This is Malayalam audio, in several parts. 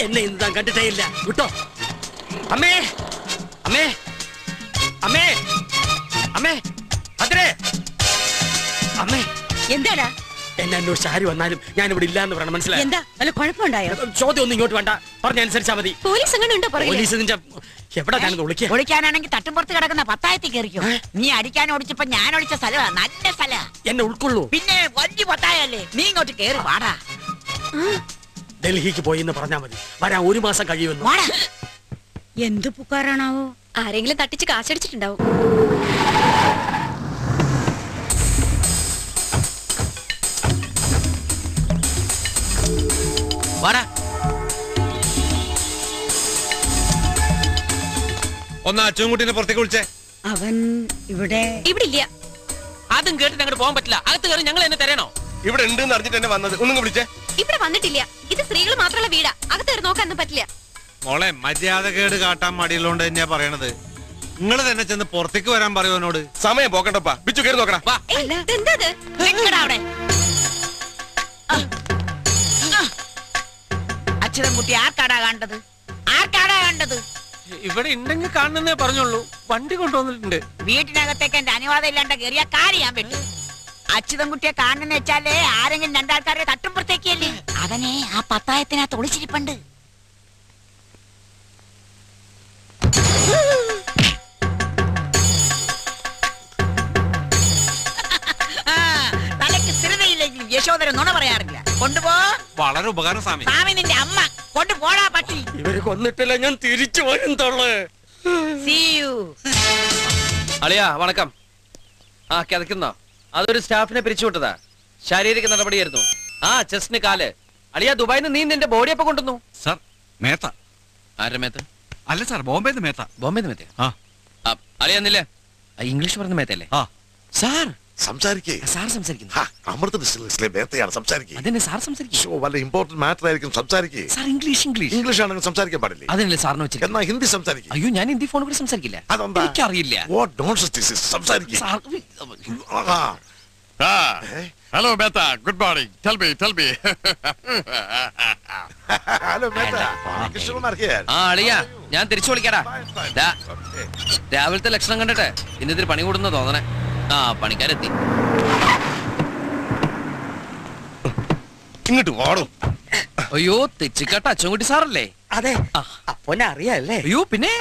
എന്നെ ഇന്ന് താൻ കണ്ടിട്ടേ ഇല്ല. വിട്ടോ. അമ്മേ, അമ്മേ, അമ്മേ, അമ്മേ, അതിരേ, അമ്മേ. എന്താടാ? എന്നെ അന്വേഷിച്ച് ആര് വന്നാലും ഞാൻ ഇവിടെ ഇല്ല എന്ന് പറയണം. മനസ്സിലായി? എന്താ വല്ല കുഴപ്പമുണ്ടായോ? ചോദ്യം ഒന്നും ഇങ്ങോട്ട് വേണ്ട, പറഞ്ഞനുസരിച്ചാ മതി. പോലീസ് അങ്ങനെ ഉണ്ടോ? പോലീസ് നിന്റെ എവിടെ ഞാനത് ഒളിക്കുക? ഒളിക്കാനാണെങ്കിൽ തട്ടുംപുറത്ത് കിടക്കുന്ന പത്തായത്തിൽ കയറിക്കോ. നീ അടിക്കാൻ ഓടിച്ചപ്പോ ഞാൻ ഒളിച്ച സ്ഥലമാ, നല്ല സ്ഥല. എന്നെ ഉൾക്കൊള്ളൂ. പിന്നെ വലിയ പത്തായല്ലേ, നീ ഇങ്ങോട്ട് കേറി വാടാ. ഡൽഹിക്ക് പോയി എന്ന് പറഞ്ഞാ മതി, വരാൻ 1 മാസം കഴിയുമെന്ന്. എന്ത് പുക്കാറാണാവോ? ആരെങ്കിലും തട്ടിച്ച് കാശടിച്ചിട്ടുണ്ടാവും. ഒന്ന് അച്ചുകുട്ടിനെ പുറത്തേക്ക് വിളിച്ചേ. അവൻ ഇവിടെ ഇല്ല. അതും കേട്ടിട്ട് അങ്ങോട്ട് പോകാൻ പറ്റില്ല. അകത്ത് കയറി ഞങ്ങൾ എന്നെ തരണോ? ഇവിടെ ഉണ്ട് അറിഞ്ഞിട്ട് എന്നെ വന്നത്. ഒന്നും വിളിച്ചേ. ഇവിടെ വന്നിട്ടില്ല. ഇത് സ്ത്രീകൾ മാത്രമുള്ള വീടാ. അകത്ത് കയറി നോക്കാനൊന്നും പറ്റില്ല. മോളെ, മര്യാദകേട് കാട്ടാൻ മടിയുള്ളോണ്ട് തന്നെയാ പറയണത്. നിങ്ങൾ തന്നെ ചെന്ന് പുറത്തേക്ക് വരാൻ പറയൂ എന്നോട്. സമയം പോക്കണ്ടപ്പാ. ബിച്ചു കയറി നോക്കണ. അച്ഛൻകുട്ടി ആർക്കാടാ കണ്ടത്? ആർക്കാടാ കണ്ടത്? ഇവിടെ ഉണ്ടെങ്കിൽ കാണുന്നേ പറഞ്ഞോളൂ. വണ്ടി കൊണ്ടുവന്നിട്ടുണ്ട്. വീട്ടിനകത്തേക്ക് എന്റെ അനുവാദം ഇല്ലാണ്ട് കയറിയ കാര്യം ഞാൻ പറ്റും. അച്യുതൻകുട്ടിയെ കാണുന്ന വെച്ചാലേ ആരെങ്കിലും രണ്ടാൾക്കാരെ തട്ടുമ്പുറത്തേക്കല്ലേ. അവനെ ആ പത്തായത്തിനകത്ത് ഒളിച്ചിരിപ്പുണ്ട്. തലക്ക് സ്ഥിരതയില്ലെങ്കിലും യശോദര നുണ പറയാറില്ല. കൊണ്ടുപോ. വളരെ ഉപകാരം സ്വാമി. സ്വാമി നിന്റെ അമ്മ കൊണ്ടുപോടാ പട്ടി. ഇവര് കൊന്നിട്ടില്ല, ഞാൻ തിരിച്ചു വരും. അളിയാ വണക്കം. ആ കിതക്കുന്നോ? അതൊരു സ്റ്റാഫിനെ പിരിച്ചുവിട്ടതാ. ശാരീരിക നടപടിയായിരുന്നു. ആ ചെസ്റ്റിന് കാല്. അളിയാ ദുബായിന്ന് നീ നിന്റെ ബോഡി എപ്പോ കൊണ്ടുവന്നു? സാർ മേത്ത. ആരുടെ മേത്ത്? അല്ല സാർ, ബോംബെന്ന് മേത്ത. ബോംബെന്ന് മേത്തെ? അളിയാ നില്ലേ? ഇംഗ്ലീഷ് പറഞ്ഞ മേത്തല്ലേ? സാർ സംസാരിക്കേ. സാർ സംസാരിക്കുന്നു. അമൃത ഡിസ്റ്റിലറിയിലെ മേത്തയാണ് സംസാരിക്കുക. അതെന്നെ സാർ സംസാരിക്കും. വല്ല ഇമ്പോർട്ടന്റ് മാറ്റർ ആയിരിക്കും സംസാരിക്കേ. സാർ ഇംഗ്ലീഷ് ഇംഗ്ലീഷ് ഇംഗ്ലീഷ് ആണെങ്കിൽ സംസാരിക്കാൻ പാടില്ലേ? അതിനല്ലേ സാറിന് വെച്ചിട്ട്? എന്നാ ഹിന്ദി സംസാരിക്കും. അയ്യോ, ഞാൻ ഹിന്ദി ഫോൺ കൂടി സംസാരിക്കില്ല. അതെന്താ? എനിക്കറിയില്ല. What nonsense this is. സംസാരിക്കേ. Hello Mehta, good morning. Tell me. Hello Mehta. Krishnakumar here. ആ അളിയാ, ഞാൻ തിരിച്ചു വിളിക്കാടാ. രാവിലത്തെ ലക്ഷണം കണ്ടിട്ട് ഇന്നതിന് പണി കൂടുന്ന തോന്നണേ. ആ പണിക്കാരെത്തി. ഇങ്ങോട്ട് വാടും. അയ്യോ, തെച്ചിക്കാട്ട അച്ചൻകുട്ടി സാറല്ലേ? അതെ. അപ്പൊന്നെ അറിയാല്ലേ? അയ്യോ പിന്നെ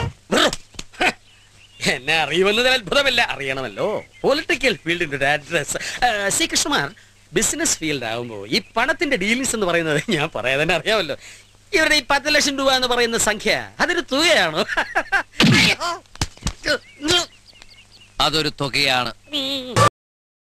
എന്നെ അറിയുമെന്നതിൽ അത്ഭുതമില്ല. അറിയണമല്ലോ. പൊളിറ്റിക്കൽ ഫീൽഡിന്റെ ഒരു address. C Krishnakumar, business field ആകുമ്പോ ഈ പണത്തിന്റെ ഡീലിങ്സ് എന്ന് പറയുന്നത് ഞാൻ പറയാൻ തന്നെ അറിയാമല്ലോ. ഇവരുടെ ഈ 10 ലക്ഷം രൂപ എന്ന് പറയുന്ന സംഖ്യ അതൊരു തുകയാണോ? അതൊരു തുകയാണ്.